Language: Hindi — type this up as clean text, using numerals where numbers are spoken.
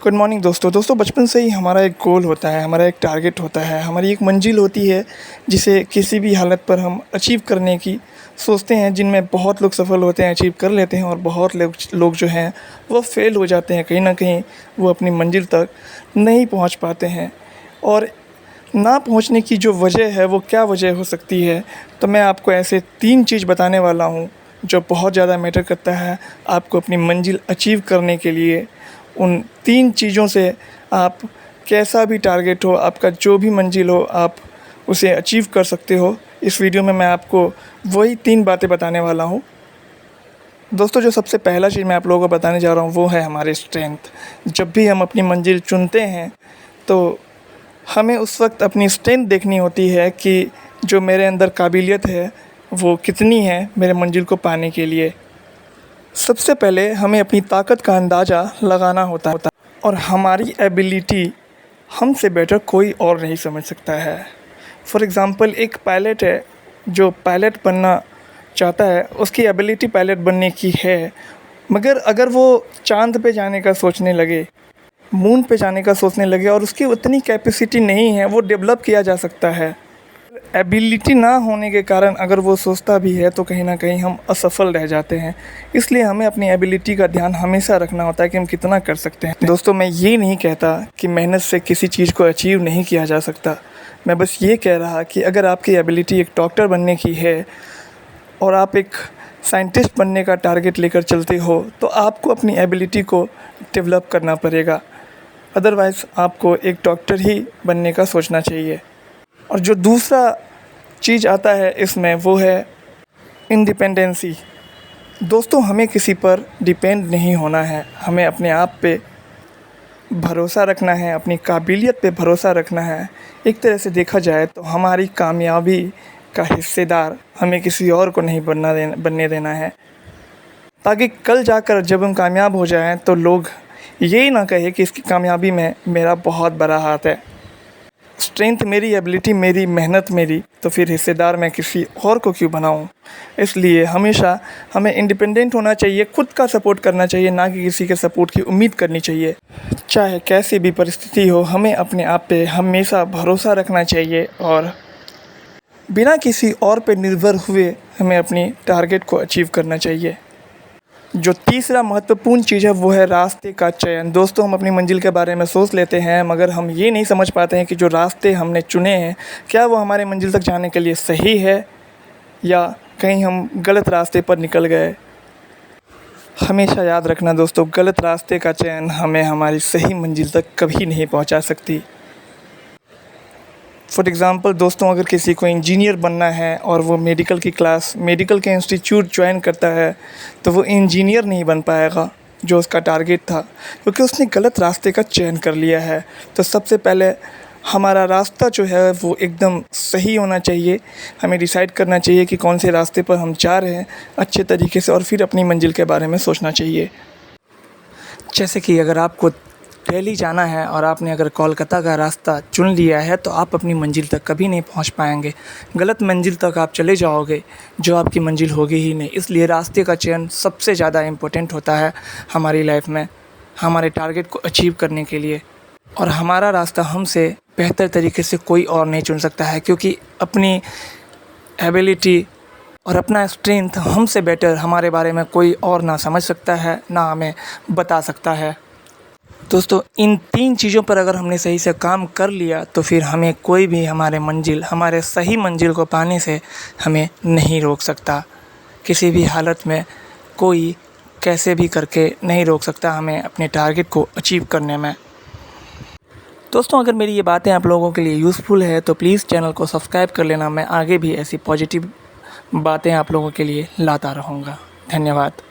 गुड मॉर्निंग दोस्तों बचपन से ही हमारा एक गोल होता है, हमारा एक टारगेट होता है, हमारी एक मंजिल होती है जिसे किसी भी हालत पर हम अचीव करने की सोचते हैं। जिनमें बहुत लोग सफल होते हैं, अचीव कर लेते हैं, और बहुत लोग जो हैं वो फेल हो जाते हैं। कहीं ना कहीं वो अपनी मंजिल तक नहीं पहुंच पाते हैं। और ना पहुंचने की जो वजह है वो क्या वजह हो सकती है, तो मैं आपको ऐसे 3 चीज़ बताने वाला हूं जो बहुत ज़्यादा मैटर करता है आपको अपनी मंजिल अचीव करने के लिए। उन 3 चीज़ों से आप कैसा भी टारगेट हो, आपका जो भी मंजिल हो, आप उसे अचीव कर सकते हो। इस वीडियो में मैं आपको वही 3 बातें बताने वाला हूँ। दोस्तों, जो सबसे पहला चीज़ मैं आप लोगों को बताने जा रहा हूँ वो है हमारे स्ट्रेंथ। जब भी हम अपनी मंजिल चुनते हैं तो हमें उस वक्त अपनी स्ट्रेंथ देखनी होती है कि जो मेरे अंदर काबिलियत है वो कितनी है मेरे मंजिल को पाने के लिए। सबसे पहले हमें अपनी ताकत का अंदाज़ा लगाना होता है, और हमारी एबिलिटी हमसे बेटर कोई और नहीं समझ सकता है। फॉर एग्ज़ाम्पल, एक पायलट है जो पायलट बनना चाहता है, उसकी एबिलिटी पायलट बनने की है, मगर अगर वो चाँद पे जाने का सोचने लगे, मून पे जाने का सोचने लगे और उसकी उतनी कैपेसिटी नहीं है, वो डेवलप किया जा सकता है। एबिलिटी ना होने के कारण अगर वो सोचता भी है तो कहीं ना कहीं हम असफल रह जाते हैं। इसलिए हमें अपनी एबिलिटी का ध्यान हमेशा रखना होता है कि हम कितना कर सकते हैं। दोस्तों, मैं ये नहीं कहता कि मेहनत से किसी चीज़ को अचीव नहीं किया जा सकता। मैं बस ये कह रहा कि अगर आपकी एबिलिटी एक डॉक्टर बनने की है और आप एक साइंटिस्ट बनने का टारगेट लेकर चलते हो, तो आपको अपनी एबिलिटी को डेवलप करना पड़ेगा। अदरवाइज़ आपको एक डॉक्टर ही बनने का सोचना चाहिए। और जो दूसरा चीज़ आता है इसमें वो है इंडिपेंडेंसी। दोस्तों, हमें किसी पर डिपेंड नहीं होना है, हमें अपने आप पे भरोसा रखना है, अपनी काबिलियत पे भरोसा रखना है। एक तरह से देखा जाए तो हमारी कामयाबी का हिस्सेदार हमें किसी और को नहीं बनने देना है, ताकि कल जाकर जब हम कामयाब हो जाएं तो लोग यही ना कहे कि इसकी कामयाबी में मेरा बहुत बड़ा हाथ है। स्ट्रेंथ मेरी, एबिलिटी मेरी, मेहनत मेरी, तो फिर हिस्सेदार मैं किसी और को क्यों बनाऊं। इसलिए हमेशा हमें इंडिपेंडेंट होना चाहिए, खुद का सपोर्ट करना चाहिए, ना कि किसी के सपोर्ट की उम्मीद करनी चाहिए। चाहे कैसी भी परिस्थिति हो, हमें अपने आप पे हमेशा भरोसा रखना चाहिए और बिना किसी और पे निर्भर हुए हमें अपनी टारगेट को अचीव करना चाहिए। जो तीसरा महत्वपूर्ण चीज़ है वो है रास्ते का चयन। दोस्तों, हम अपनी मंजिल के बारे में सोच लेते हैं, मगर हम ये नहीं समझ पाते हैं कि जो रास्ते हमने चुने हैं क्या वो हमारे मंजिल तक जाने के लिए सही है या कहीं हम गलत रास्ते पर निकल गए। हमेशा याद रखना दोस्तों, गलत रास्ते का चयन हमें हमारी सही मंजिल तक कभी नहीं पहुंचा सकती। फॉर एग्ज़ाम्पल दोस्तों, अगर किसी को इंजीनियर बनना है और वो मेडिकल के इंस्टीट्यूट ज्वाइन करता है, तो वो इंजीनियर नहीं बन पाएगा जो उसका टारगेट था, क्योंकि उसने गलत रास्ते का चयन कर लिया है। तो सबसे पहले हमारा रास्ता जो है वो एकदम सही होना चाहिए। हमें डिसाइड करना चाहिए कि कौन से रास्ते पर हम जा रहे हैं अच्छे तरीके से, और फिर अपनी मंजिल के बारे में सोचना चाहिए। जैसे कि अगर आपको दिल्ली जाना है और आपने अगर कोलकाता का रास्ता चुन लिया है, तो आप अपनी मंजिल तक कभी नहीं पहुंच पाएंगे। गलत मंजिल तक आप चले जाओगे जो आपकी मंजिल होगी ही नहीं। इसलिए रास्ते का चयन सबसे ज़्यादा इम्पोर्टेंट होता है हमारी लाइफ में, हमारे टारगेट को अचीव करने के लिए। और हमारा रास्ता हमसे बेहतर तरीके से कोई और नहीं चुन सकता है, क्योंकि अपनी एबिलिटी और अपना स्ट्रेंथ हमसे बेटर हमारे बारे में कोई और ना समझ सकता है, ना हमें बता सकता है। दोस्तों, इन 3 चीज़ों पर अगर हमने सही से काम कर लिया तो फिर हमें कोई भी हमारे सही मंजिल को पाने से हमें नहीं रोक सकता। किसी भी हालत में कोई कैसे भी करके नहीं रोक सकता हमें अपने टारगेट को अचीव करने में। दोस्तों, अगर मेरी ये बातें आप लोगों के लिए यूज़फुल है तो प्लीज़ चैनल को सब्सक्राइब कर लेना। मैं आगे भी ऐसी पॉजिटिव बातें आप लोगों के लिए लाता रहूँगा। धन्यवाद।